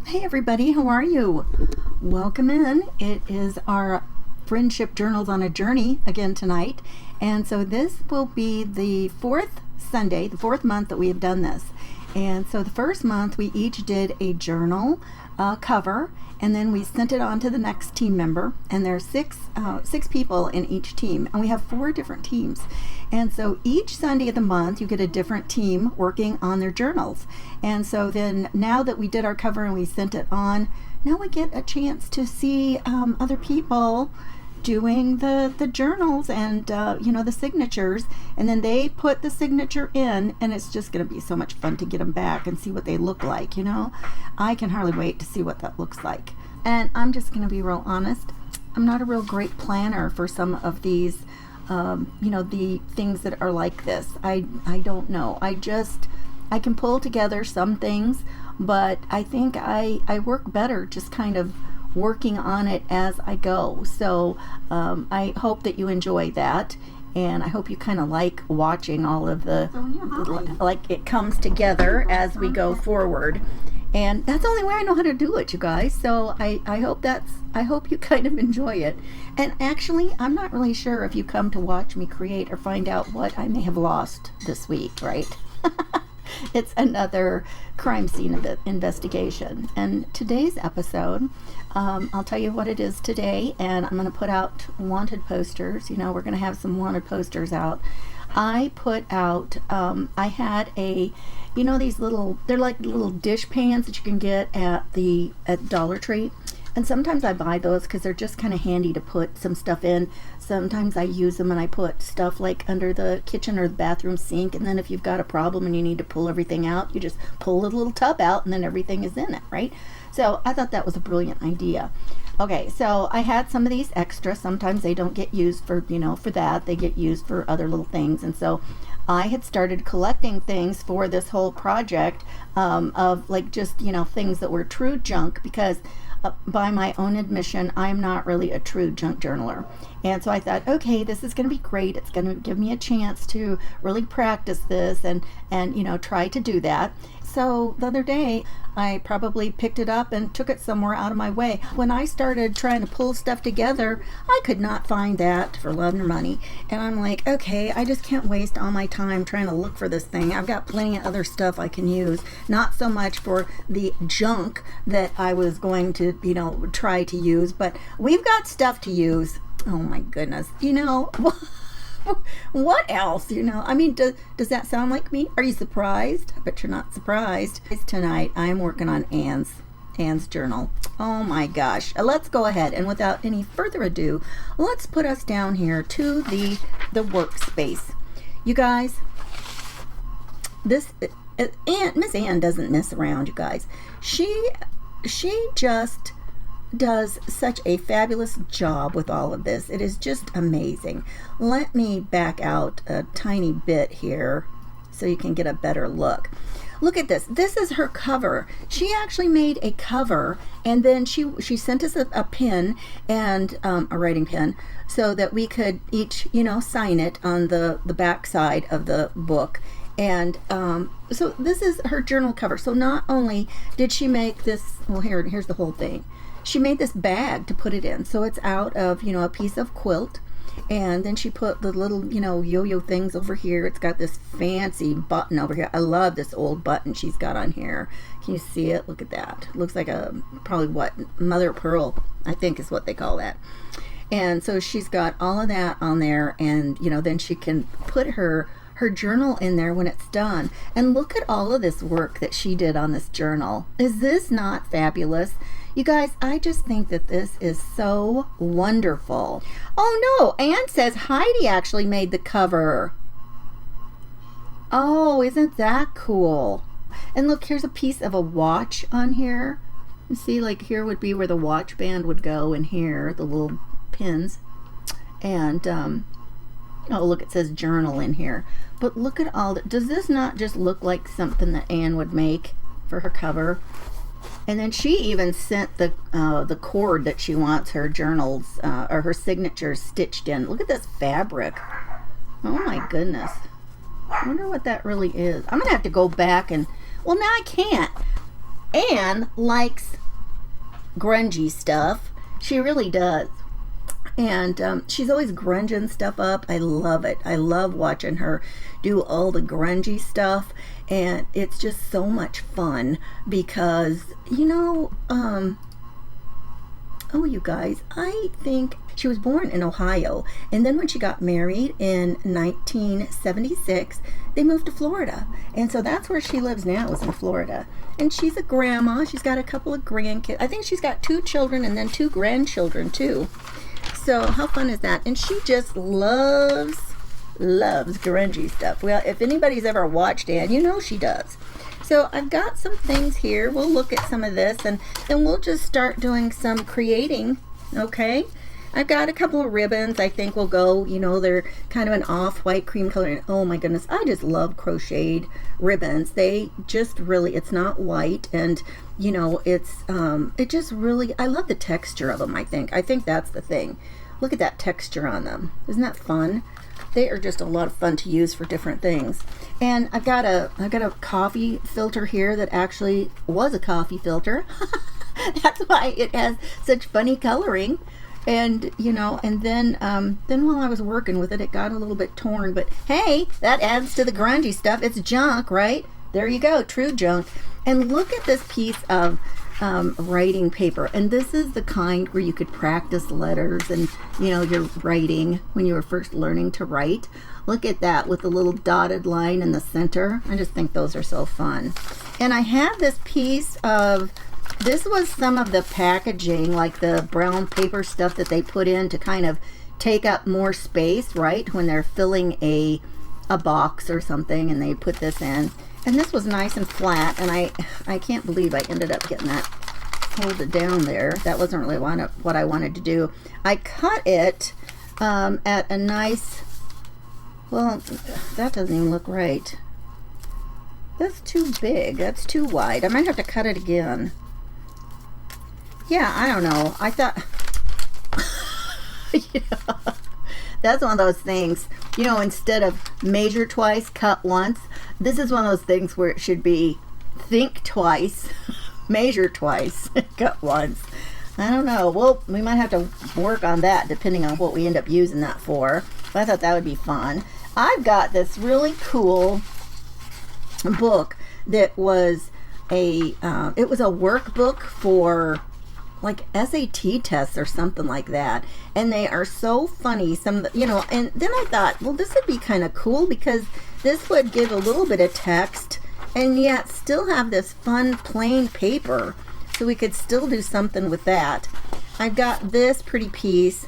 Hey everybody, how are you? Welcome in. It is our Friendship Journals on a Journey again tonight. And so this will be the fourth Sunday, the fourth month that we have done this. And so the first month we each did a journal cover, and then we sent it on to the next team member. And there's six people in each team, and we have 4 different teams. And so each Sunday of the month you get a different team working on their journals. And so then now that we did our cover and we sent it on, now we get a chance to see other people doing the journals and the signatures, and then they put the signature in, and it's just going to be so much fun to get them back and see what they look like. I can hardly wait to see what that looks like. And I'm just going to be real honest, I'm not a real great planner for some of these the things that are like this. I don't know, I can pull together some things, but I think I work better just kind of working on it as I go. So I hope that you enjoy that, and I hope you kind of like watching all of like it comes together as we go forward. And that's the only way I know how to do it, you guys. So I hope you kind of enjoy it. And actually, I'm not really sure if you come to watch me create or find out what I may have lost this week, right? It's another crime scene investigation. And today's episode, I'll tell you what it is today, and I'm going to put out wanted posters. We're going to have some wanted posters out. I put out, I had these they're like little dish pans that you can get at Dollar Tree. And sometimes I buy those because they're just kind of handy to put some stuff in. Sometimes I use them and I put stuff like under the kitchen or the bathroom sink. And then if you've got a problem and you need to pull everything out, you just pull a little tub out and then everything is in it, right? So I thought that was a brilliant idea. Okay, so I had some of these extra. Sometimes they don't get used for that. They get used for other little things. And so I had started collecting things for this whole project of like just, things that were true junk, because by my own admission, I'm not really a true junk journaler. And so I thought, okay, this is going to be great. It's going to give me a chance to really practice this and try to do that. So the other day, I probably picked it up and took it somewhere out of my way. When I started trying to pull stuff together, I could not find that for love nor money. And I'm like, okay, I just can't waste all my time trying to look for this thing. I've got plenty of other stuff I can use. Not so much for the junk that I was going to, try to use, but we've got stuff to use. Oh my goodness. What else? Does that sound like me? Are you surprised? I bet you're not surprised. Tonight I am working on Anne's journal. Oh my gosh. Let's go ahead, and without any further ado, let's put us down here to the workspace. You guys, Miss Anne doesn't mess around, you guys. She just does such a fabulous job with all of this. It is just amazing. Let me back out a tiny bit here so you can get a better look. Look at this. This is her cover. She actually made a cover, and then she sent us a pen and a writing pen so that we could each sign it on the back side of the book. And so this is her journal cover. So not only did she make this, well, here's the whole thing. She made this bag to put it in. So it's out of, a piece of quilt. And then she put the little, yo-yo things over here. It's got this fancy button over here. I love this old button she's got on here. Can you see it? Look at that. It looks like probably mother of pearl, I think is what they call that. And so she's got all of that on there. And, then she can put her journal in there when it's done. And look at all of this work that she did on this journal. Is this not fabulous? You guys, I just think that this is so wonderful. Oh no, Anne says Heidi actually made the cover. Oh, isn't that cool? And look, here's a piece of a watch on here. You see, like here would be where the watch band would go, and here, the little pins. And, oh, look, it says journal in here. But look at all that. Does this not just look like something that Anne would make for her cover? And then she even sent the cord that she wants her journals or her signatures stitched in. Look at this fabric. Oh my goodness. I wonder what that really is. I'm going to have to go back and, well, now I can't. Anne likes grungy stuff. She really does. And she's always grunging stuff up. I love it. I love watching her do all the grungy stuff. And it's just so much fun because, oh, you guys, I think she was born in Ohio. And then when she got married in 1976, they moved to Florida. And so that's where she lives now, is in Florida. And she's a grandma. She's got a couple of grandkids. I think she's got 2 children and then 2 grandchildren, too. So how fun is that? And she just loves grungy stuff. Well, if anybody's ever watched Anne, you know she does. So I've got some things here. We'll look at some of this and then we'll just start doing some creating, okay? I've got a couple of ribbons. I think will go, they're kind of an off-white cream color. And oh my goodness, I just love crocheted ribbons. They just really, it's not white, and it just really, I love the texture of them. I think that's the thing. Look at that texture on them. Isn't that fun? They are just a lot of fun to use for different things. And I've got a coffee filter here that actually was a coffee filter. That's why it has such funny coloring. And and then while I was working with it, it got a little bit torn. But hey, that adds to the grungy stuff. It's junk, right? There you go, true junk. And look at this piece of writing paper. And this is the kind where you could practice letters and your writing when you were first learning to write. Look at that with the little dotted line in the center. I just think those are so fun. And I have this piece of, this was some of the packaging, like the brown paper stuff that they put in to kind of take up more space, right? When they're filling a box or something, and they put this in. And this was nice and flat, and I can't believe I ended up getting that folded down there. That wasn't really what I wanted to do. I cut it at a nice, well, that doesn't even look right. That's too big. That's too wide. I might have to cut it again. Yeah, I don't know. I thought, that's one of those things, instead of measure twice, cut once. This is one of those things where it should be think twice, measure twice, cut once. I don't know. Well, we might have to work on that depending on what we end up using that for. But I thought that would be fun. I've got this really cool book that was it was a workbook for like SAT tests or something like that, and they are so funny. Some of the, and then I thought, well, this would be kind of cool because this would give a little bit of text and yet still have this fun plain paper, so we could still do something with that. I've got this pretty piece.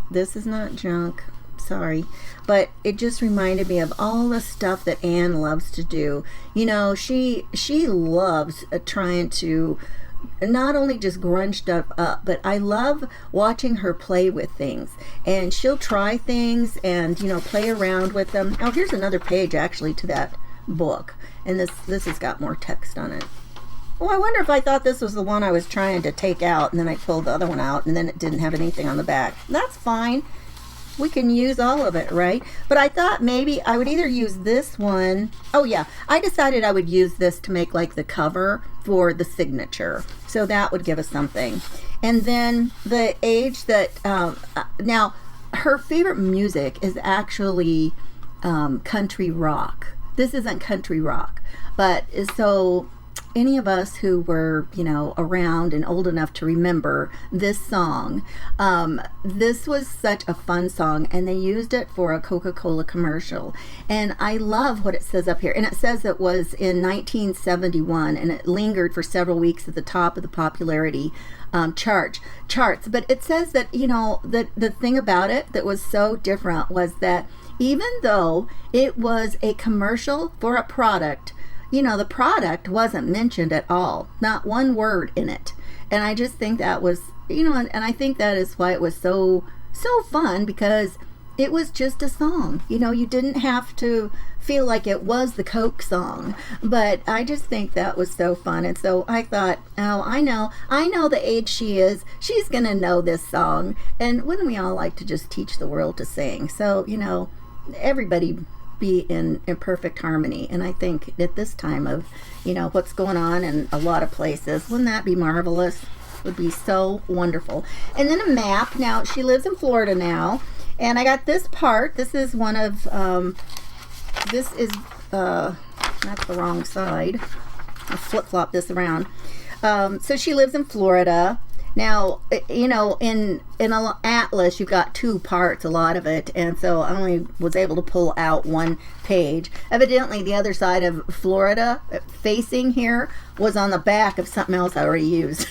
This is not junk, sorry, but it just reminded me of all the stuff that Anne loves to do. She loves trying to not only just grunge stuff up, but I love watching her play with things. And she'll try things and play around with them. Oh, here's another page actually to that book, and this has got more text on it. Oh, I wonder if I thought this was the one I was trying to take out, and then I pulled the other one out, and then it didn't have anything on the back. That's fine. We can use all of it, right? But I thought maybe I would either use this one. Oh yeah, I decided I would use this to make like the cover for the signature. So that would give us something. And then the age that, now her favorite music is actually country rock. This isn't country rock, but so any of us who were, around and old enough to remember this song, this was such a fun song, and they used it for a Coca-Cola commercial. And I love what it says up here. And it says it was in 1971, and it lingered for several weeks at the top of the popularity charts. But it says that, the thing about it that was so different was that even though it was a commercial for a product, the product wasn't mentioned at all. Not one word in it. And I just think that was, and I think that is why it was so fun, because it was just a song. You didn't have to feel like it was the Coke song. But I just think that was so fun. And so I thought, oh, I know the age she is. She's going to know this song. And wouldn't we all like to just teach the world to sing? So, everybody be in perfect harmony. And I think at this time of, you know, what's going on in a lot of places, wouldn't that be marvelous? Would be so wonderful. And then a map. Now she lives in Florida now, and I got this part. This is one of this is that's the wrong side. I'll flip-flop this around. So she lives in Florida. Now, you know, in an atlas, you've got two parts, a lot of it, and so I only was able to pull out one page. Evidently, the other side of Florida, facing here, was on the back of something else I already used.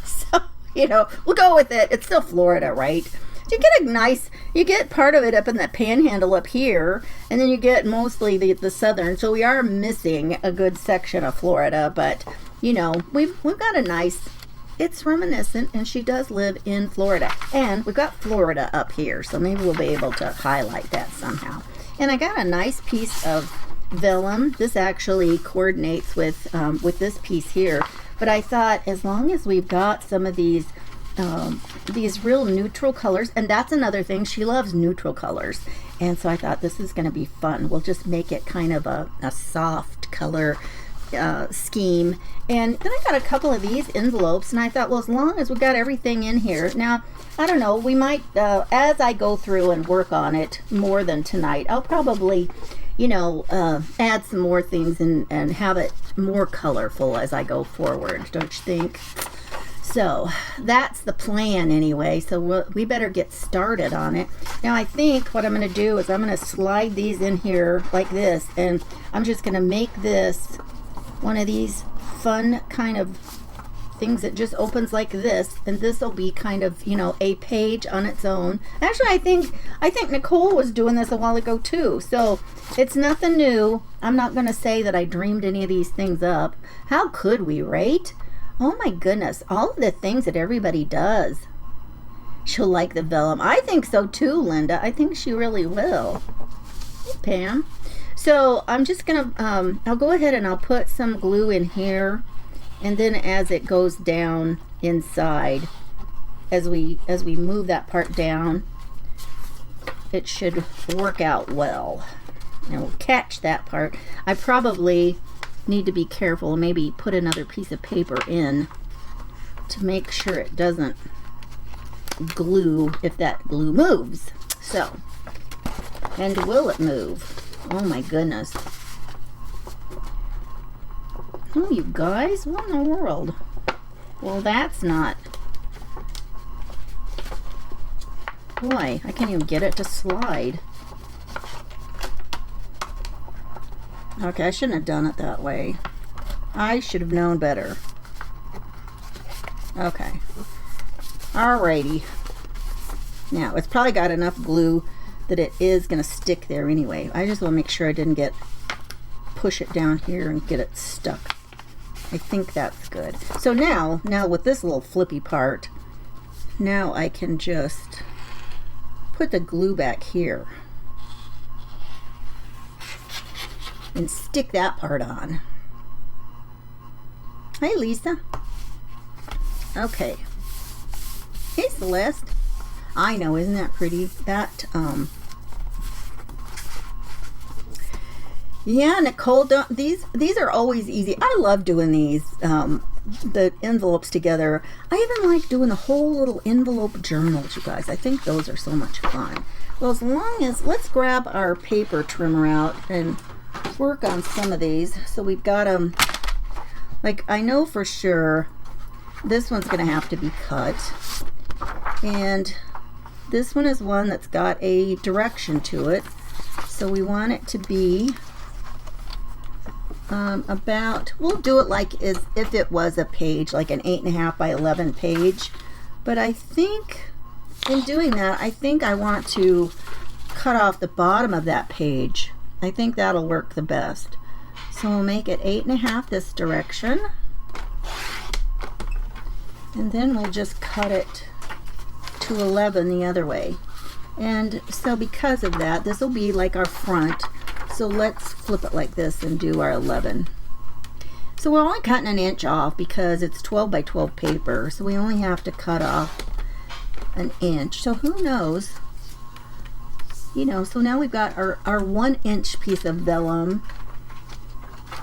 So, you know, we'll go with it. It's still Florida, right? So you get a nice, you get part of it up in the panhandle up here, and then you get mostly the southern. So we are missing a good section of Florida, but, you know, we've got a nice... It's reminiscent, and she does live in Florida. And we've got Florida up here, so maybe we'll be able to highlight that somehow. And I got a nice piece of vellum. This actually coordinates with this piece here. But I thought, as long as we've got some of these real neutral colors, and that's another thing, she loves neutral colors. And so I thought this is going to be fun. We'll just make it kind of a soft color scheme. And then I got a couple of these envelopes, and I thought, well, as long as we got everything in here. Now, I don't know, we might, as I go through and work on it more than tonight, I'll probably, you know, add some more things and have it more colorful as I go forward, don't you think? So that's the plan anyway, so we better get started on it. Now I think what I'm going to do is I'm going to slide these in here like this, and I'm just going to make this one of these fun kind of things that just opens like this, and this will be kind of, you know, a page on its own. Actually, I think Nicole was doing this a while ago too, so it's nothing new. I'm not going to say that I dreamed any of these things up. How could we, right? Oh my goodness, all of the things that everybody does. She'll like the vellum. I think so too, Linda. I think she really will. Hey, Pam. So I'm just gonna I'll go ahead and I'll put some glue in here, and then as it goes down inside, as we move that part down, it should work out well. And we'll catch that part. I probably need to be careful and maybe put another piece of paper in to make sure it doesn't glue if that glue moves. So, and will it move? Oh my goodness. Oh, you guys, what in the world? Well, that's not... Boy, I can't even get it to slide. Okay, I shouldn't have done it that way. I should have known better. Okay. Alrighty. Now, it's probably got enough glue that it is going to stick there anyway. I just want to make sure I didn't push it down here and get it stuck. I think that's good. So now with this little flippy part, now I can just put the glue back here and stick that part on. Hi, Lisa. Okay. Hey, Celeste. I know, isn't that pretty? That, yeah, Nicole, these are always easy. I love doing these, the envelopes together. I even like doing the whole little envelope journals, you guys. I think those are so much fun. Well, as long as, let's grab our paper trimmer out and work on some of these. So we've got them, like, I know for sure this one's going to have to be cut. And this one is one that's got a direction to it. So we want it to be about, we'll do it like as if it was a page, like an 8.5 by 11 page. But I think in doing that, I think I want to cut off the bottom of that page. I think that'll work the best. So we'll make it 8.5 this direction. And then we'll just cut it to 11 the other way. And so because of that, this will be like our front. So let's flip it like this and do our 11. So we're only cutting 1 inch off because it's 12 by 12 paper. So we only have to cut off 1 inch. So who knows? you know, so now we've got our 1-inch piece of vellum.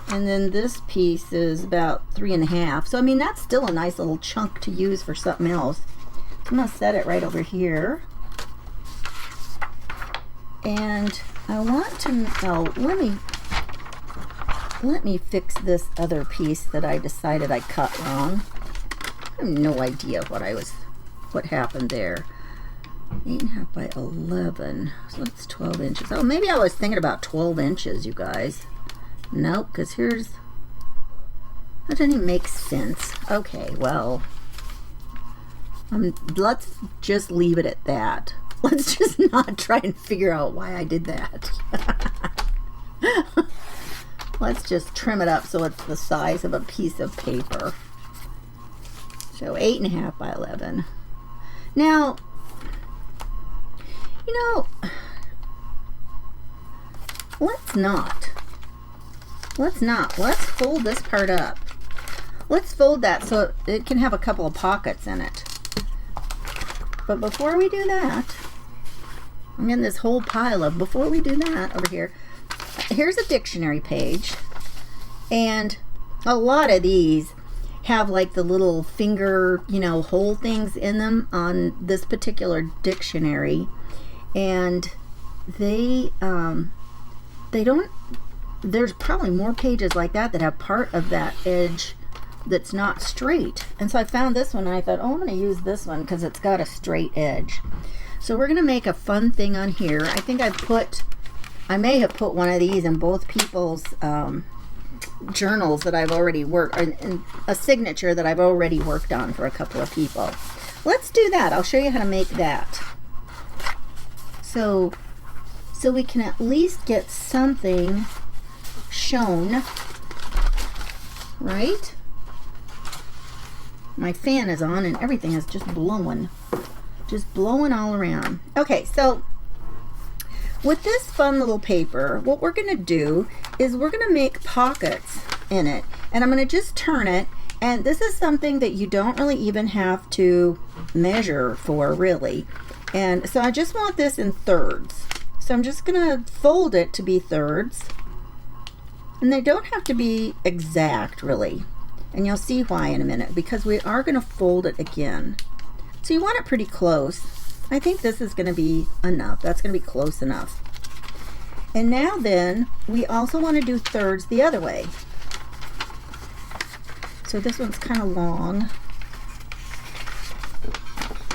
And then this piece is about 3.5. So, I mean, that's still a nice little chunk to use for something else. I'm going to set it right over here. And I want to, oh, let me fix this other piece that I decided I cut wrong. I have no idea what happened there. 8.5 by 11. So that's 12 inches. Oh, maybe I was thinking about 12 inches, you guys. Nope, because that doesn't even make sense. Okay, well, let's just leave it at that. Let's just not try and figure out why I did that. Let's just trim it up so it's the size of a piece of paper. So 8.5 by 11. Now, you know, let's fold this part up. Let's fold that so it can have a couple of pockets in it. But before we do that, I'm in this whole pile of, before we do that, over here, here's a dictionary page. And a lot of these have like the little finger, you know, hole things in them on this particular dictionary. And they don't, there's probably more pages like that have part of that edge that's not straight. And so I found this one and I thought, oh, I'm going to use this one because it's got a straight edge. So we're going to make a fun thing on here. I think I may have put one of these in both people's journals that I've already worked, and a signature that I've already worked on for a couple of people. Let's do that. I'll show you how to make that. So we can at least get something shown, right? My fan is on and everything is just blowing all around. Okay, so with this fun little paper, what we're going to do is we're going to make pockets in it, and I'm going to just turn it. And this is something that you don't really even have to measure for, really. And so I just want this in thirds. So I'm just going to fold it to be thirds. And they don't have to be exact, really. And you'll see why in a minute, because we are going to fold it again. So you want it pretty close. I think this is going to be enough. That's going to be close enough. And now then, we also want to do thirds the other way. So this one's kind of long.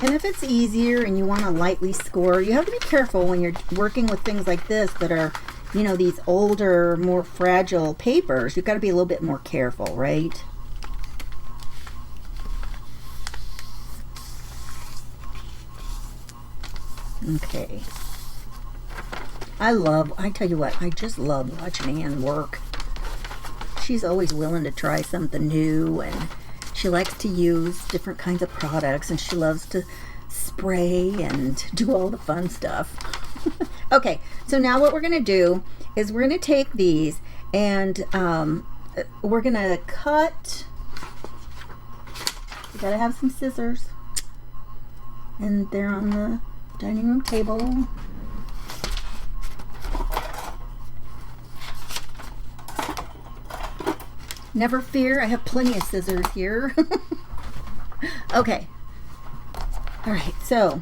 And if it's easier and you want to lightly score, you have to be careful when you're working with things like this that are, you know, these older, more fragile papers. You've got to be a little bit more careful, right? Okay. I tell you what, I just love watching Ann work. She's always willing to try something new, and she likes to use different kinds of products, and she loves to spray and do all the fun stuff. Okay, so now what we're going to do is we're going to take these and we're going to cut. You got to have some scissors, and they're on the dining room table. Never fear, I have plenty of scissors here. Okay. All right, so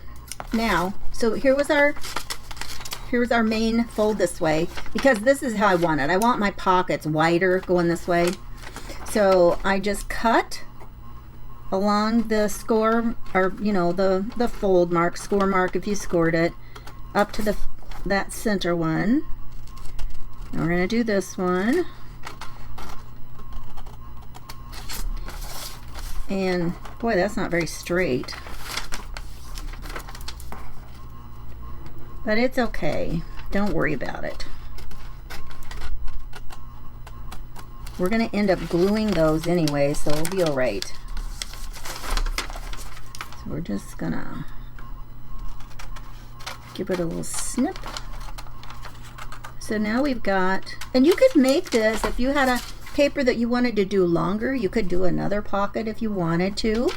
now, here's our main fold this way, because this is how I want it. I want my pockets wider going this way. So I just cut along the score, or you know, the fold mark, score mark if you scored it, up to that center one. And we're gonna do this one. And boy, that's not very straight. But it's okay. Don't worry about it. We're going to end up gluing those anyway, so it'll be all right. So we're just going to give it a little snip. So now we've got, and you could make this, if you had a paper that you wanted to do longer, you could do another pocket if you wanted to.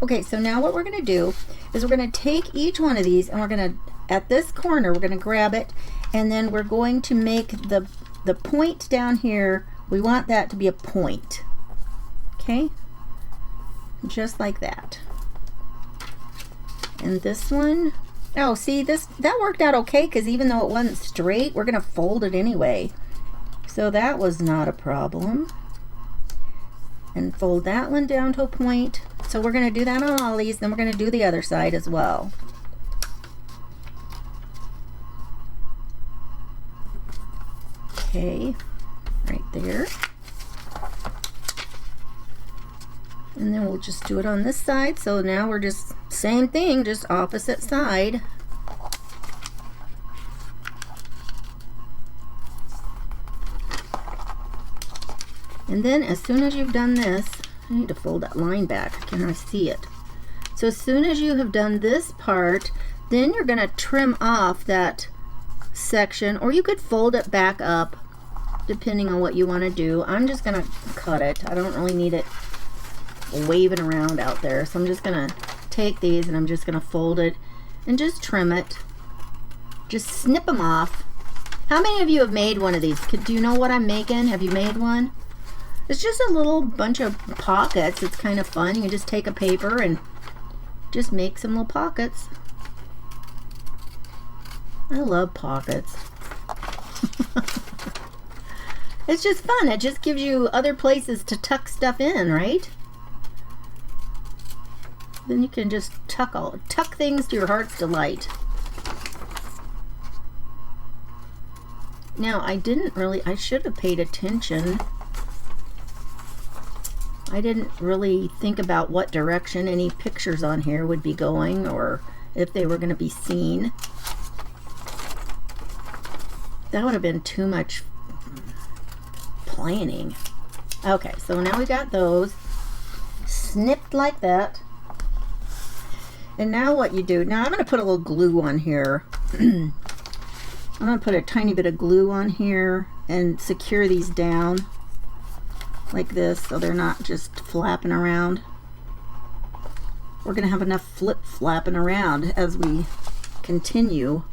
Okay, so now what we're going to do is we're going to take each one of these and we're going to at this corner, we're going to grab it, and then we're going to make the point down here, we want that to be a point. Okay? Just like that. And this one, oh, see, that worked out okay, because even though it wasn't straight, we're going to fold it anyway. So that was not a problem. And fold that one down to a point. So we're going to do that on all these, then we're going to do the other side as well. Okay, right there. And then we'll just do it on this side. So now we're just, same thing, just opposite side. And then as soon as you've done this, I need to fold that line back. Can I see it? So as soon as you have done this part, then you're going to trim off that section, or you could fold it back up depending on what you want to do. I'm just going to cut it. I don't really need it waving around out there, so I'm just going to take these and I'm just going to fold it and just trim it. Just snip them off. How many of you have made one of these? Do you know what I'm making? Have you made one? It's just a little bunch of pockets. It's kind of fun. You can just take a paper and just make some little pockets. I love pockets. It's just fun. It just gives you other places to tuck stuff in, right? Then you can just tuck things to your heart's delight. Now, I should have paid attention. I didn't really think about what direction any pictures on here would be going, or if they were going to be seen. That would have been too much planning. Okay, so now we got those snipped like that. And now what you do, now I'm going to put a little glue on here. I'm going to put a tiny bit of glue on here and secure these down like this so they're not just flapping around. We're going to have enough flapping around as we continue.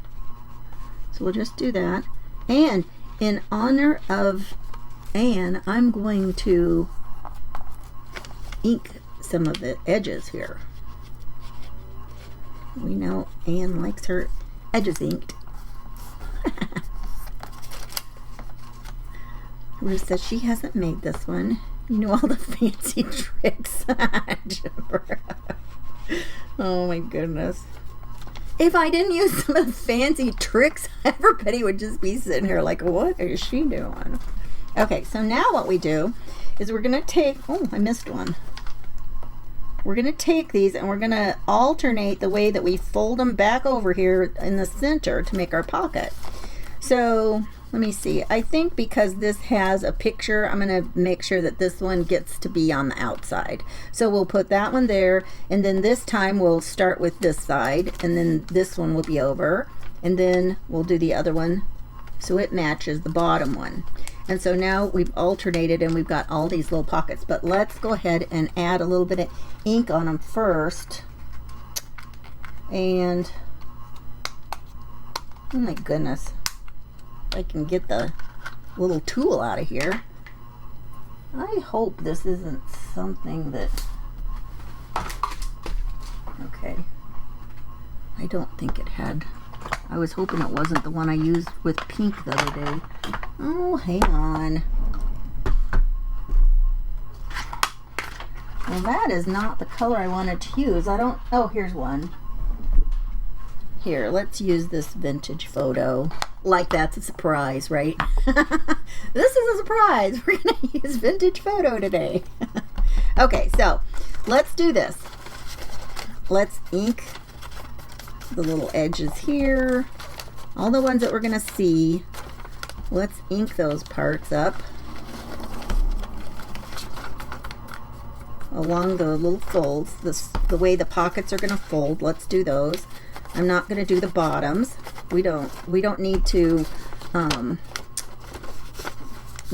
So we'll just do that. And in honor of Anne, I'm going to ink some of the edges here. We know Anne likes her edges inked. Ruth says she hasn't made this one. You know all the fancy tricks. Oh my goodness. If I didn't use some of the fancy tricks, everybody would just be sitting here like, what is she doing? Okay, so now what we do is we're going to take, oh, I missed one. We're going to take these and we're going to alternate the way that we fold them back over here in the center to make our pocket. So let me see. I think because this has a picture, I'm going to make sure that this one gets to be on the outside. So we'll put that one there, and then this time we'll start with this side, and then this one will be over, and then we'll do the other one so it matches the bottom one. And so now we've alternated and we've got all these little pockets, but let's go ahead and add a little bit of ink on them first. And oh my goodness, if I can get the little tool out of here. I hope this isn't something that, okay, I don't think it had. I was hoping it wasn't the one I used with pink the other day. Oh, hang on. Well, that is not the color I wanted to use. Oh, here's one. Here, let's use this vintage photo. Like that's a surprise, right? This is a surprise. We're going to use vintage photo today. Okay, so let's do this. Let's ink the little edges here. All the ones that we're going to see. Let's ink those parts up along the little folds. The way the pockets are going to fold. Let's do those. I'm not going to do the bottoms. We don't need to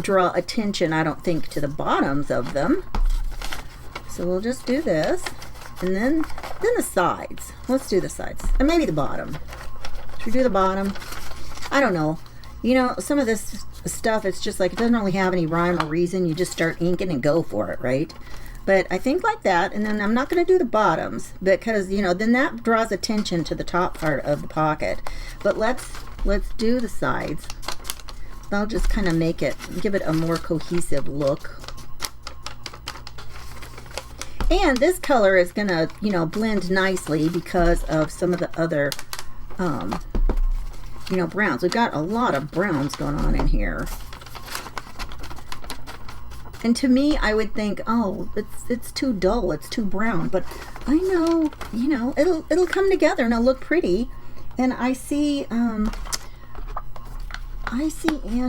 draw attention, I don't think, to the bottoms of them. So we'll just do this, and then the sides. Let's do the sides, and maybe the bottom. Should we do the bottom? I don't know. You know, some of this stuff, it's just like, it doesn't really have any rhyme or reason. You just start inking and go for it, right? But I think like that, and then I'm not going to do the bottoms because, you know, then that draws attention to the top part of the pocket. But let's do the sides. I'll just kind of give it a more cohesive look. And this color is going to, you know, blend nicely because of some of the other, you know, browns. We've got a lot of browns going on in here. And to me, I would think, oh, it's too dull, it's too brown. But I know, you know, it'll come together and it'll look pretty. And I see Anne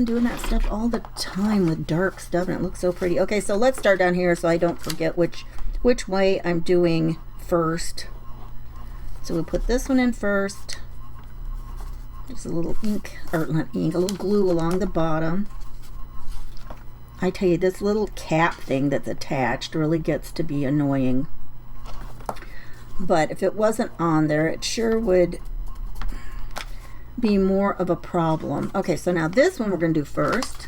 doing that stuff all the time with dark stuff, and it looks so pretty. Okay, so let's start down here so I don't forget which way I'm doing first. So we'll put this one in first. Just a little ink, or not ink, a little glue along the bottom. I tell you, this little cap thing that's attached really gets to be annoying. But if it wasn't on there, it sure would be more of a problem. Okay, so now this one we're going to do first.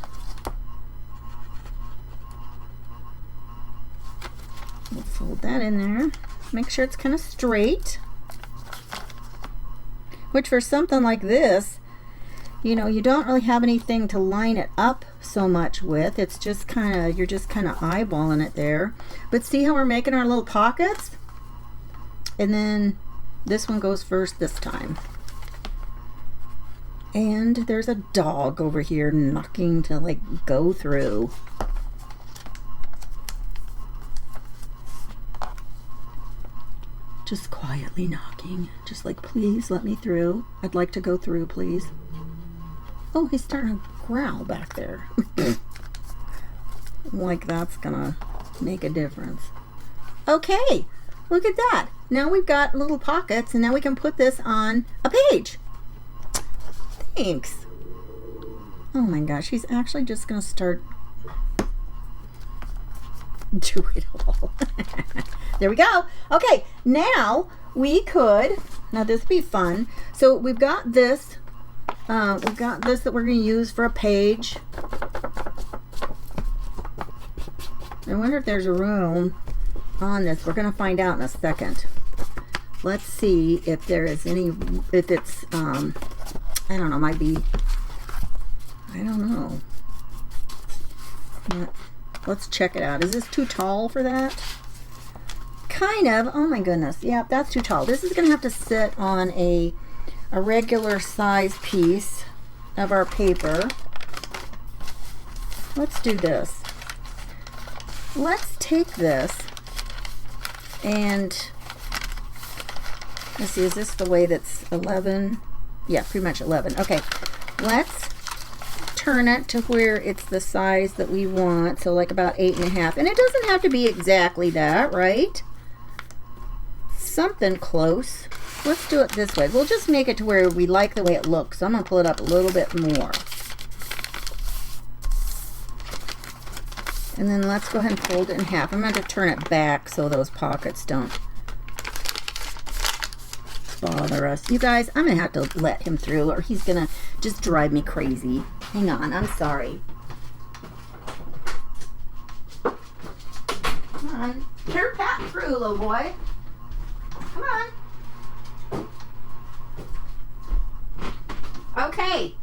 We'll fold that in there. Make sure it's kind of straight. Which for something like this, you know, you don't really have anything to line it up so much with. It's just kind of, you're just kind of eyeballing it there. But see how we're making our little pockets? And then this one goes first this time. And there's a dog over here knocking to like go through. Just quietly knocking. Just like, please let me through. I'd like to go through, please. Oh, he's starting to growl back there. Like that's gonna make a difference. Okay, look at that. Now we've got little pockets, and now we can put this on a page. Thanks. Oh my gosh, he's actually just gonna start do it all. There we go. Okay, now we could, now this would be fun. So we've got this that we're going to use for a page. I wonder if there's a room on this. We're going to find out in a second. Let's see if there is any, if it's, I don't know, might be, I don't know. Yeah, let's check it out. Is this too tall for that? Kind of. Oh my goodness. Yeah, that's too tall. This is going to have to sit on a regular size piece of our paper. Let's do this. Let's take this and let's see, is this the way that's 11? Yeah, pretty much 11. Okay, let's turn it to where it's the size that we want, so like about 8.5. And it doesn't have to be exactly that, right? Something close. Let's do it this way. We'll just make it to where we like the way it looks. So I'm going to pull it up a little bit more. And then let's go ahead and fold it in half. I'm going to turn it back so those pockets don't bother us. You guys, I'm going to have to let him through or he's going to just drive me crazy. Hang on, I'm sorry. Come on. You're patting through, little boy. Come on. Okay.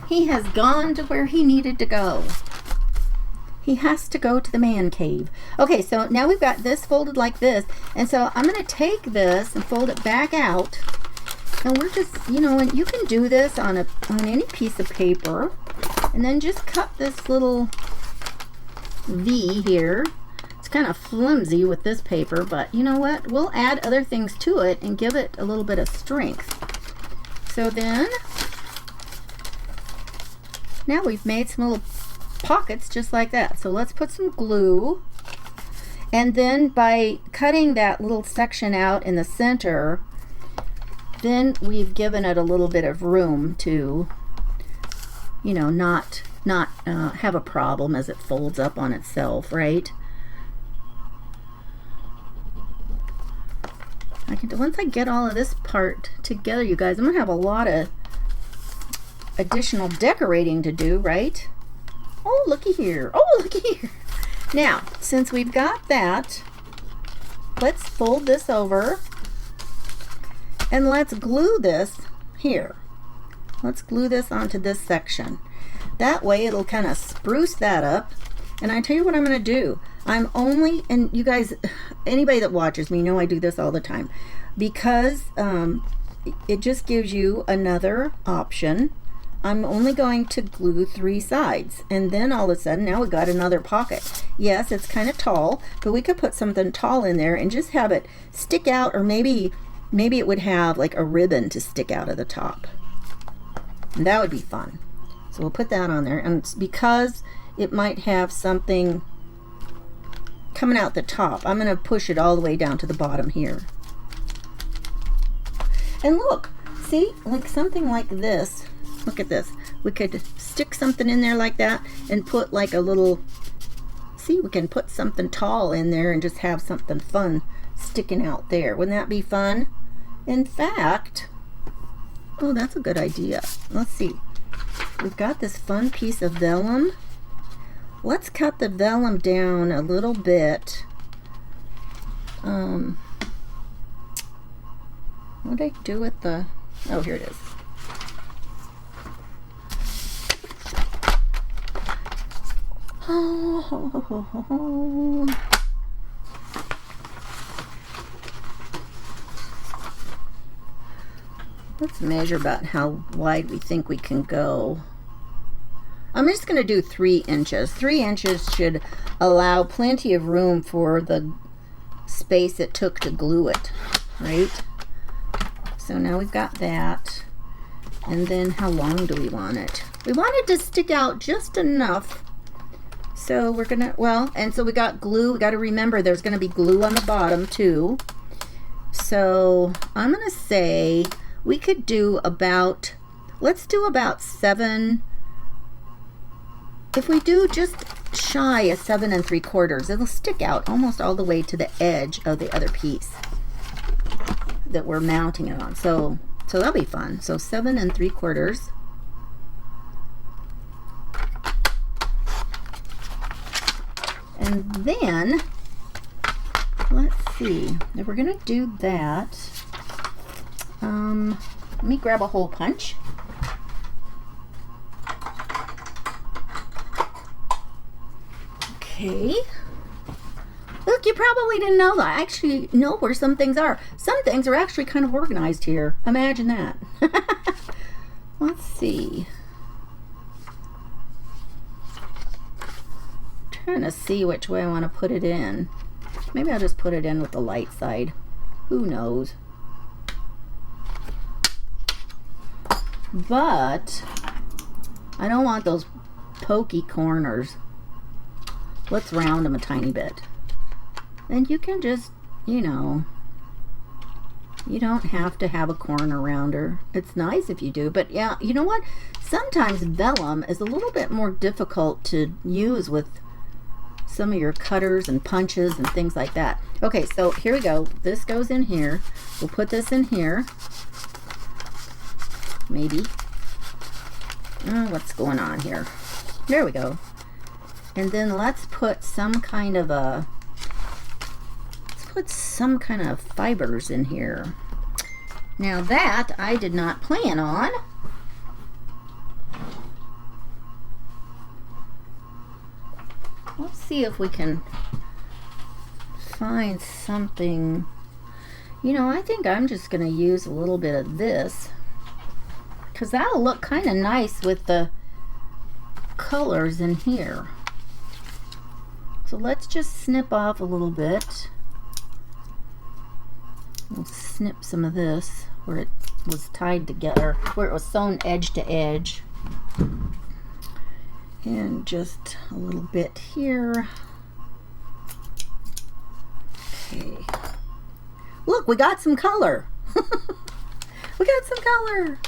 He has gone to where he needed to go. He has to go to the man cave. Okay, so now we've got this folded like this. And so I'm going to take this and fold it back out. And we're just, you know, and you can do this on any piece of paper. And then just cut this little V here. It's kind of flimsy with this paper, but you know what? We'll add other things to it and give it a little bit of strength. So then, now we've made some little pockets just like that. So let's put some glue. And then by cutting that little section out in the center, then we've given it a little bit of room to, you know, not have a problem as it folds up on itself, right? I once I get all of this part together, you guys, I'm gonna have a lot of additional decorating to do, right? Oh, looky here. Oh, looky here. Now, since we've got that, let's fold this over and let's glue this here. Let's glue this onto this section. That way it'll kind of spruce that up. And I tell you what I'm going to do. I'm only, and you guys, anybody that watches me know I do this all the time, because it just gives you another option. I'm only going to glue 3 sides, and then all of a sudden now we got another pocket. Yes, it's kind of tall, but we could put something tall in there and just have it stick out, or maybe it would have like a ribbon to stick out of the top. And that would be fun. So we'll put that on there, and it's because it might have something coming out the top, I'm going to push it all the way down to the bottom here. And look, see, like something like this. Look at this. We could stick something in there like that and put like a little, see, we can put something tall in there and just have something fun sticking out there. Wouldn't that be fun? In fact, oh, that's a good idea. Let's see. We've got this fun piece of vellum. Let's cut the vellum down a little bit. What did I do with the, oh, here it is. Oh. Let's measure about how wide we think we can go. I'm just going to do 3 inches. 3 inches should allow plenty of room for the space it took to glue it, right? So now we've got that. And then how long do we want it? We want it to stick out just enough. So we're gonna, well, and so we got glue. We got to remember there's going to be glue on the bottom too. So I'm going to say we could do about, let's do about 7. If we do just shy of 7 3/4, it'll stick out almost all the way to the edge of the other piece that we're mounting it on. So that'll be fun. So 7 3/4. And then, let's see, if we're going to do that, let me grab a hole punch. Okay. Look, you probably didn't know that. I actually know where some things are. Some things are actually kind of organized here. Imagine that. Let's see. Trying to see which way I want to put it in. Maybe I'll just put it in with the light side. Who knows? But I don't want those pokey corners. Let's round them a tiny bit. And you can just, you know, you don't have to have a corner rounder. It's nice if you do, but yeah, you know what? Sometimes vellum is a little bit more difficult to use with some of your cutters and punches and things like that. Okay, so here we go. This goes in here. We'll put this in here. Maybe. Oh, what's going on here? There we go. And then let's put some kind of a, fibers in here. Now that I did not plan on. Let's see if we can find something. You know, I think I'm just going to use a little bit of this, because that'll look kind of nice with the colors in here. So let's just snip off a little bit. We'll snip some of this where it was tied together, where it was sewn edge to edge. And just a little bit here. Okay. Look, we got some color. We got some color.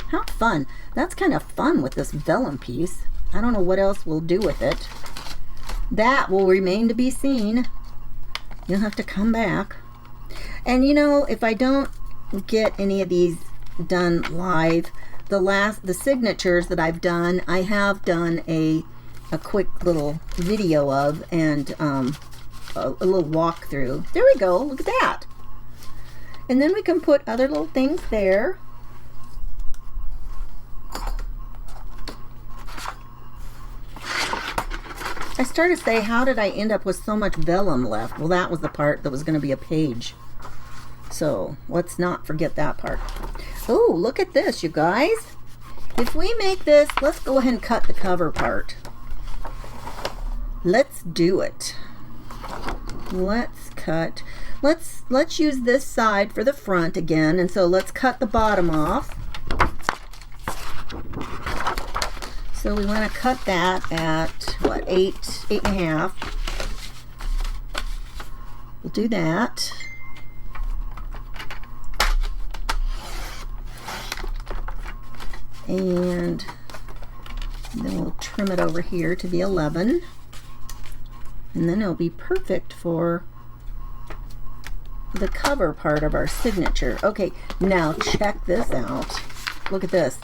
How fun. That's kind of fun with this vellum piece. I don't know what else we'll do with it. that will remain to be seen. You'll have to come back. And you know, if I don't get any of these done live, the signatures that I've done, I have done a quick little video of, and a little walkthrough. There we go. Look at that. And then we can put other little things there. I started to say, how did I end up with so much vellum left? Well, that was the part that was going to be a page. So let's not forget that part. Oh, look at this, you guys. If we make this, let's go ahead and cut the cover part. Let's do it. Let's cut. Let's use this side for the front again, and so let's cut the bottom off. So we want to cut that at what, 8.5. We'll do that. And then we'll trim it over here to be 11. And then it'll be perfect for the cover part of our signature. Okay, now check this out. Look at this.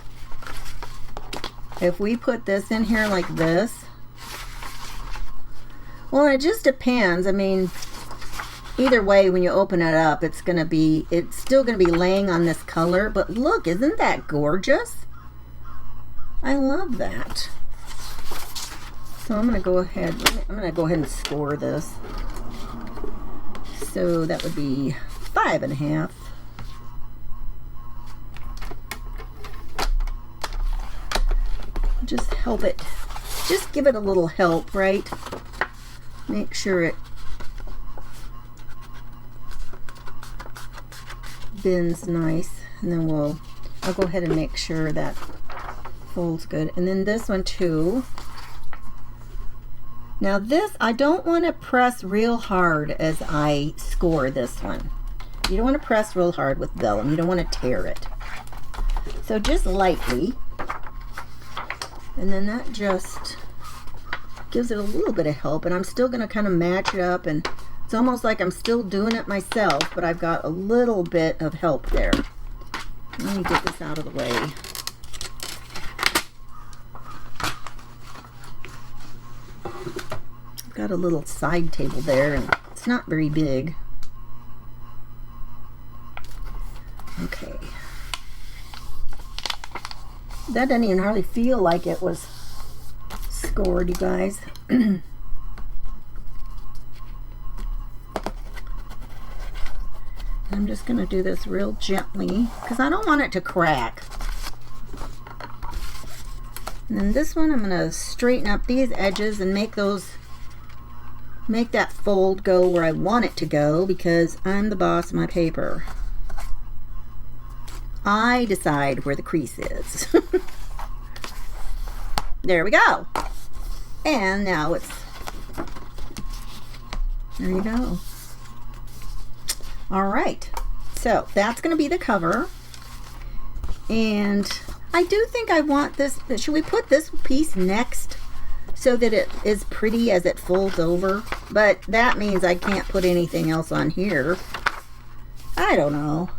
If we put this in here like this, well, it just depends. I mean, either way, when you open it up, it's still gonna be laying on this color. But look, isn't that gorgeous? I love that. So I'm gonna go ahead and score this. So that would be 5.5. Just help it. Just give it a little help, right? Make sure it bends nice, and then I'll go ahead and make sure that folds good. And then this one too. Now this, I don't want to press real hard as I score this one. You don't want to press real hard with vellum. You don't want to tear it. So just lightly. And then that just gives it a little bit of help. And I'm still going to kind of match it up. And it's almost like I'm still doing it myself, but I've got a little bit of help there. Let me get this out of the way. I've got a little side table there, and it's not very big. Okay. That doesn't even hardly feel like it was scored, you guys. I'm just going to do this real gently because I don't want it to crack. And then this one, I'm going to straighten up these edges and make that fold go where I want it to go, because I'm the boss of my paper. I decide where the crease is. There we go. And now there you go. All right, so that's going to be the cover. And I do think I want this. Should we put this piece next so that it is pretty as it folds over? But that means I can't put anything else on here. I don't know.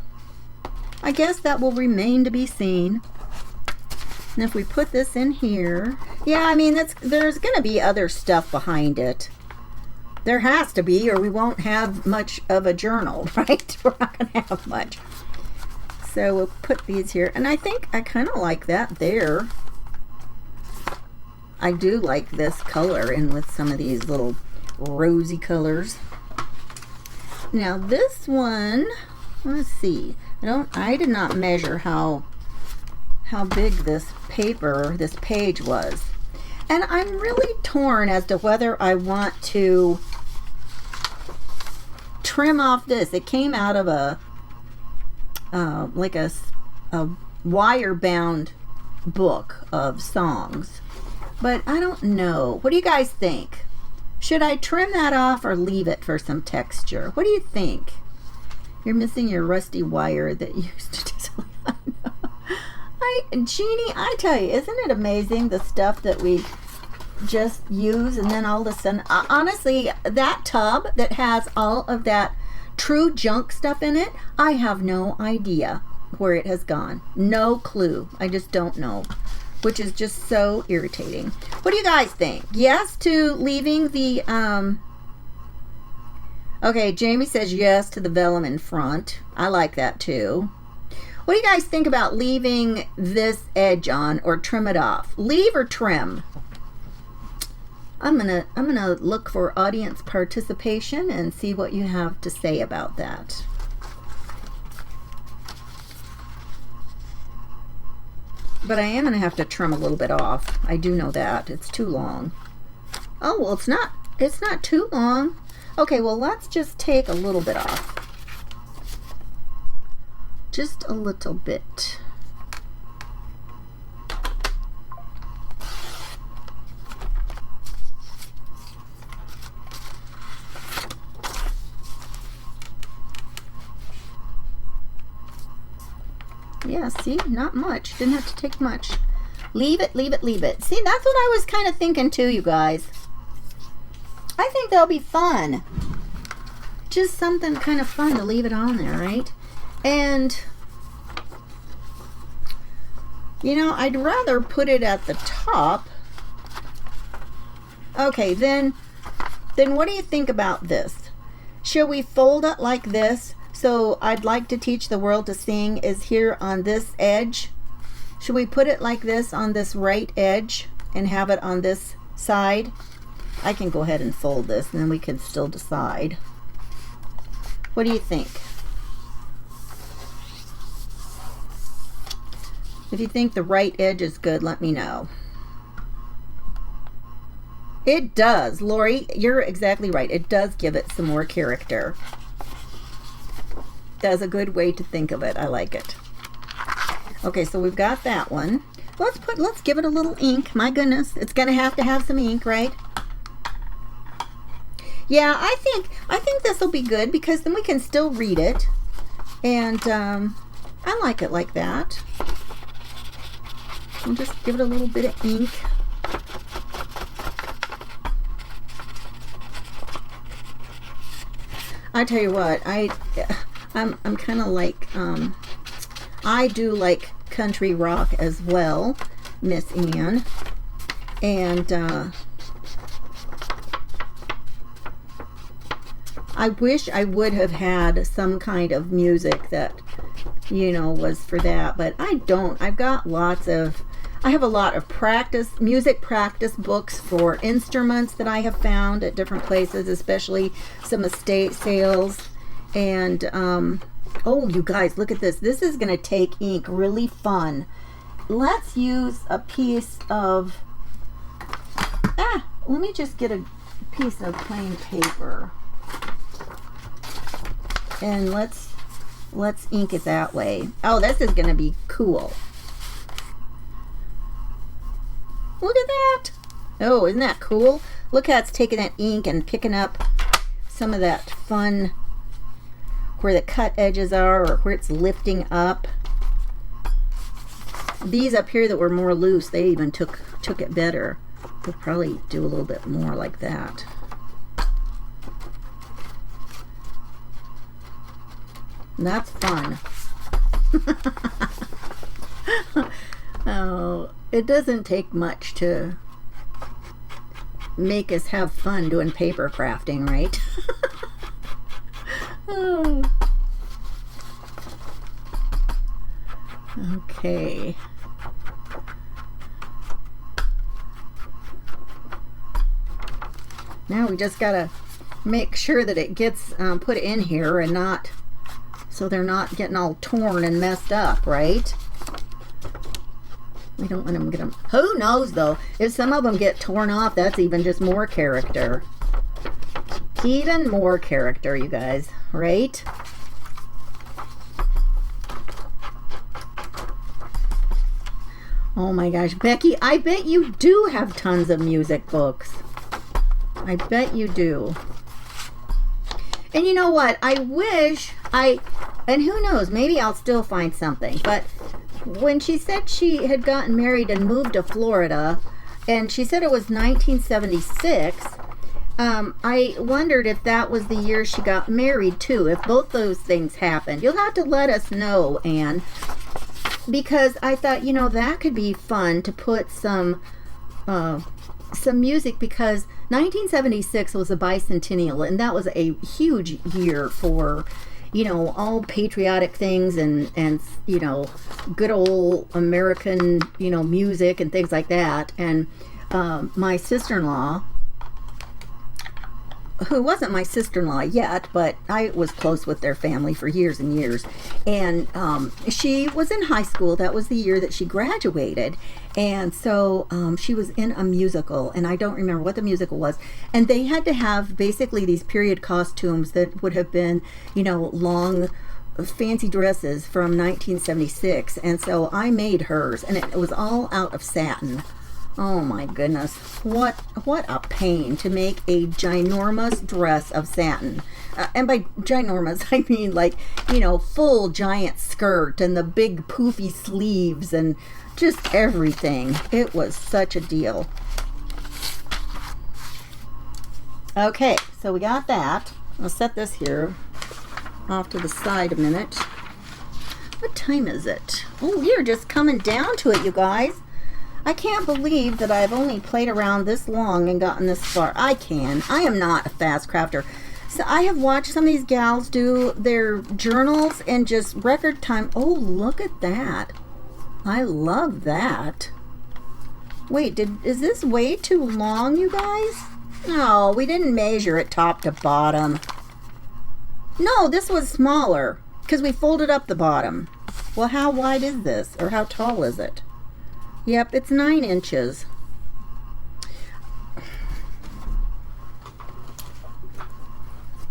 I guess that will remain to be seen. And if we put this in here, yeah, I mean, there's going to be other stuff behind it. There has to be, or we won't have much of a journal, right? We're not going to have much. So we'll put these here. And I think I kind of like that there. I do like this color, and with some of these little rosy colors. Now this one, let's see. I did not measure how big this page was. And I'm really torn as to whether I want to trim off this. It came out of a wire bound book of songs. But I don't know. What do you guys think? Should I trim that off or leave it for some texture? What do you think? You're missing your rusty wire that you used to do. Jeannie, I tell you, isn't it amazing the stuff that we just use, and then all of a sudden, honestly, that tub that has all of that true junk stuff in it, I have no idea where it has gone. No clue. I just don't know, which is just so irritating. What do you guys think? Yes to leaving the okay, Jamie says yes to the vellum in front. I like that too. What do you guys think about leaving this edge on or trim it off? Leave or trim? I'm gonna look for audience participation and see what you have to say about that. But I am gonna have to trim a little bit off. I do know that. It's too long. Oh, well, it's not too long. Okay, well, let's just take a little bit off. Just a little bit. Yeah, see, not much. Didn't have to take much. Leave it, leave it, leave it. See, that's what I was kind of thinking too, you guys. I think that'll be fun. Just something kind of fun to leave it on there, right? And, you know, I'd rather put it at the top. Okay, then what do you think about this? Should we fold it like this? So I'd like to teach the world to sing is here on this edge. Should we put it like this on this right edge and have it on this side? I can go ahead and fold this and then we can still decide. What do you think? If you think the right edge is good, let me know. It does. Lori, you're exactly right. It does give it some more character. That's a good way to think of it. I like it. Okay, so we've got that one. Let's give it a little ink. My goodness, it's gonna have to have some ink, right? Yeah, I think this will be good because then we can still read it, and I like it like that. I'll just give it a little bit of ink. I tell you what, I'm kind of like I do like country rock as well, Miss Ann, and I wish I would have had some kind of music that, you know, was for that, but I don't. I have a lot of music practice books for instruments that I have found at different places, especially some estate sales. And oh, you guys, look at this. This is going to take ink really fun. Let's use a piece of let me just get a piece of plain paper, and let's ink it that way. Oh, this is going to be cool. Look at that. Oh, isn't that cool? Look how it's taking that ink and picking up some of that fun where the cut edges are, or where it's lifting up. These up here that were more loose, they even took it better. We'll probably do a little bit more like that. That's fun. Oh, it doesn't take much to make us have fun doing paper crafting, right? Oh. Okay. Now we just gotta make sure that it gets put in here and not, so they're not getting all torn and messed up, right? We don't want them to get them. Who knows though? If some of them get torn off, that's even just more character. Even more character, you guys, right? Oh my gosh, Becky, I bet you do have tons of music books. I bet you do. And you know what? I wish and who knows, maybe I'll still find something. But when she said she had gotten married and moved to Florida, and she said it was 1976. I wondered if that was the year she got married too, if both those things happened. You'll have to let us know, Anne, because I thought, you know, that could be fun to put some music, because 1976 was a bicentennial, and that was a huge year for, you know, all patriotic things and you know, good old American, you know, music and things like that. And my sister-in-law, who wasn't my sister-in-law yet, but I was close with their family for years and years, and she was in high school. That was the year that she graduated, and so she was in a musical, and I don't remember what the musical was, and they had to have basically these period costumes that would have been, you know, long fancy dresses from 1976, and so I made hers, and it was all out of satin. Oh my goodness, what a pain to make a ginormous dress of satin. And by ginormous, I mean, like, you know, full giant skirt and the big poofy sleeves and just everything. It was such a deal. Okay, so we got that. I'll set this here off to the side a minute. What time is it? Oh, you're just coming down to it, you guys. I can't believe that I've only played around this long and gotten this far. I am not a fast crafter. So I have watched some of these gals do their journals and just record time. Oh, look at that. I love that. Wait, is this way too long, you guys? No, we didn't measure it top to bottom. No, this was smaller because we folded up the bottom. Well, how wide is this, or how tall is it? Yep, it's 9 inches.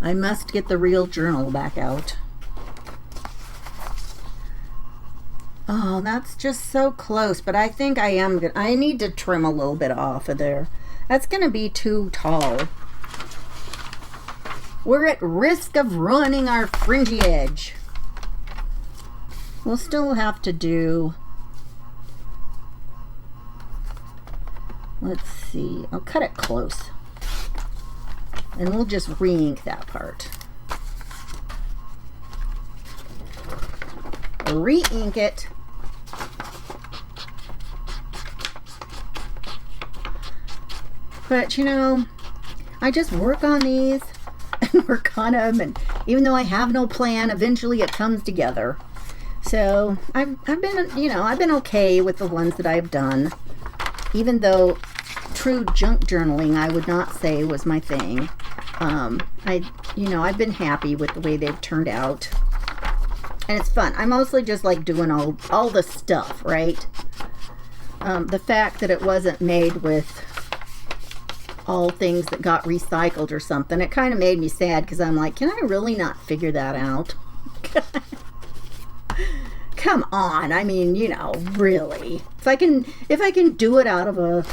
I must get the real journal back out. Oh, that's just so close, but I think I need to trim a little bit off of there. That's gonna be too tall. We're at risk of ruining our fringy edge. We'll still have to do, let's see, I'll cut it close. And we'll just re-ink that part. Re-ink it. But, you know, I just work on these and work on them. And even though I have no plan, eventually it comes together. So I've been, you know, I've been okay with the ones that I've done. Even though true junk journaling, I would not say was my thing. I've been happy with the way they've turned out, and it's fun. I mostly just like doing all the stuff, right? The fact that it wasn't made with all things that got recycled or something, it kind of made me sad, because I'm like, can I really not figure that out? Come on, I mean, you know, really. If I can do it out of a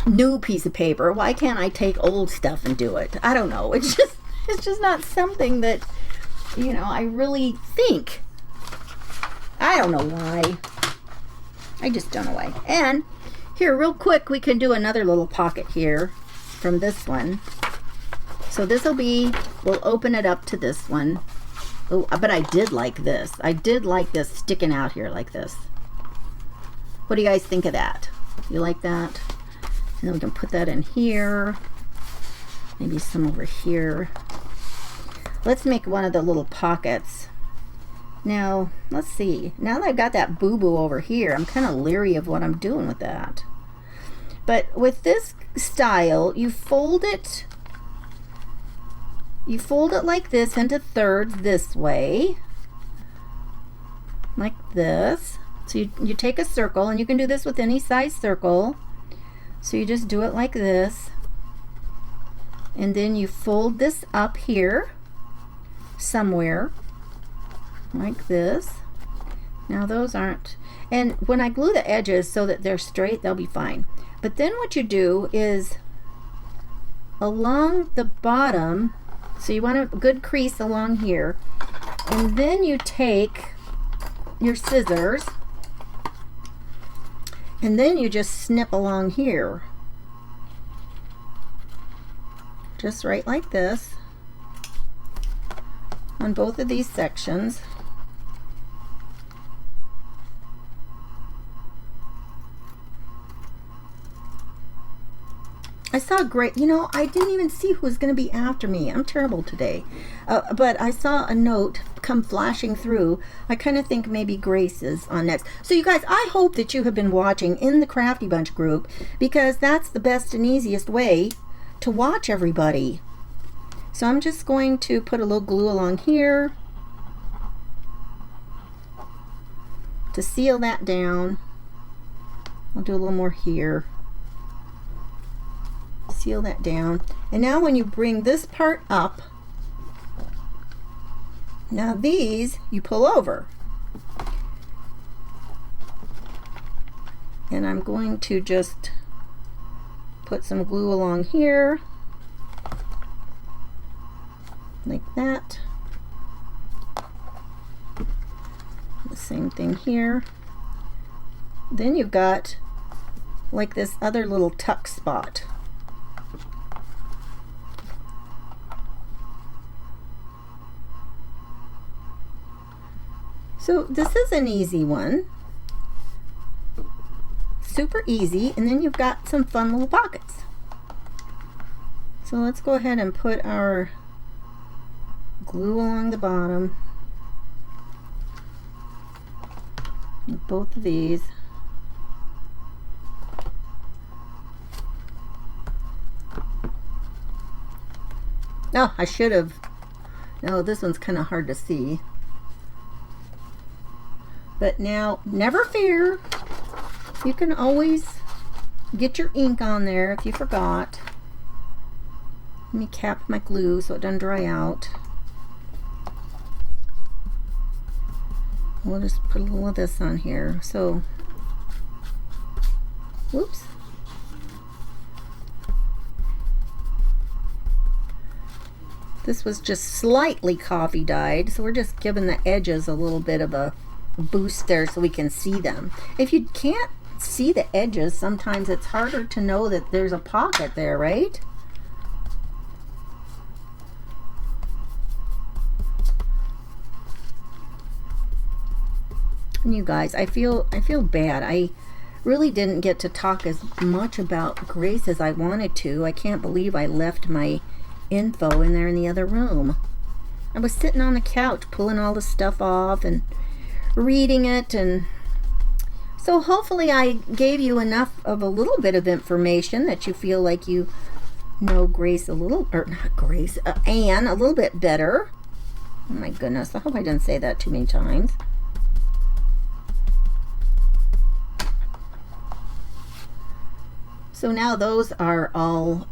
new piece of paper, why can't I take old stuff and do it? I don't know. It's just not something that, you know, I really think. I don't know why. I just don't know why. And here, real quick, we can do another little pocket here from this one. So we'll open it up to this one. Oh, but I did like this. I did like this sticking out here like this. What do you guys think of that? You like that? And then we can put that in here. Maybe some over here. Let's make one of the little pockets. Now, let's see. Now that I've got that boo-boo over here, I'm kind of leery of what I'm doing with that. But with this style, you fold it like this into thirds this way. Like this. So you take a circle, and you can do this with any size circle. So you just do it like this. And then you fold this up here somewhere. Like this. Now those aren't, and when I glue the edges so that they're straight, they'll be fine. But then what you do is along the bottom, so you want a good crease along here, and then you take your scissors and then you just snip along here just right like this on both of these sections. I saw great, you know, I didn't even see who was going to be after me. I'm terrible today. But I saw a note come flashing through. I kind of think maybe Grace is on next. So you guys, I hope that you have been watching in the Crafty Bunch group, because that's the best and easiest way to watch everybody. So I'm just going to put a little glue along here to seal that down. I'll do a little more here. Seal that down. And now when you bring this part up, now these you pull over. And I'm going to just put some glue along here, like that. The same thing here. Then you've got like this other little tuck spot. So this is an easy one, super easy, and then you've got some fun little pockets. So let's go ahead and put our glue along the bottom of both of these. Oh, I should have. No, this one's kind of hard to see. But now, never fear, you can always get your ink on there if you forgot. Let me cap my glue so it doesn't dry out. We'll just put a little of this on here. So, whoops. This was just slightly coffee dyed, so we're just giving the edges a little bit of a boost there so we can see them. If you can't see the edges, sometimes it's harder to know that there's a pocket there, right? And you guys, I feel bad. I really didn't get to talk as much about Grace as I wanted to. I can't believe I left my info in there in the other room. I was sitting on the couch pulling all the stuff off and reading it, and so hopefully I gave you enough of a little bit of information that you feel like you know Grace a little, or not Grace, Anne a little bit better. Oh my goodness, I hope I didn't say that too many times. So now those are all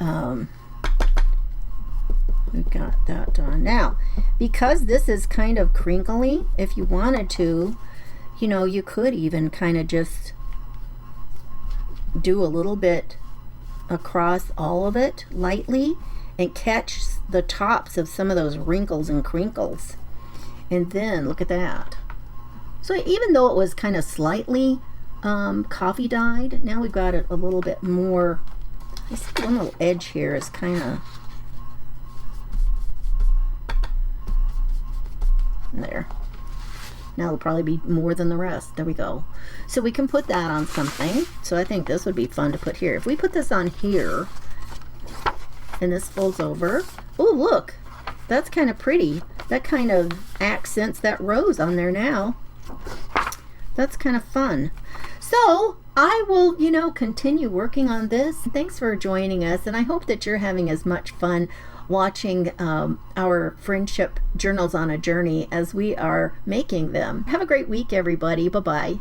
we've got that done. Now, because this is kind of crinkly, if you wanted to, you know, you could even kind of just do a little bit across all of it lightly and catch the tops of some of those wrinkles and crinkles. And then look at that. So even though it was kind of slightly coffee dyed, now we've got it a little bit more. I see one little edge here is kind of there. Now it'll probably be more than the rest. There we go. So we can put that on something. So I think this would be fun to put here. If we put this on here and this folds over, oh look, that's kind of pretty. That kind of accents that rose on there now. That's kind of fun. So I will, you know, continue working on this. Thanks for joining us, and I hope that you're having as much fun watching our friendship journals on a journey as we are making them. Have a great week, everybody. Bye-bye.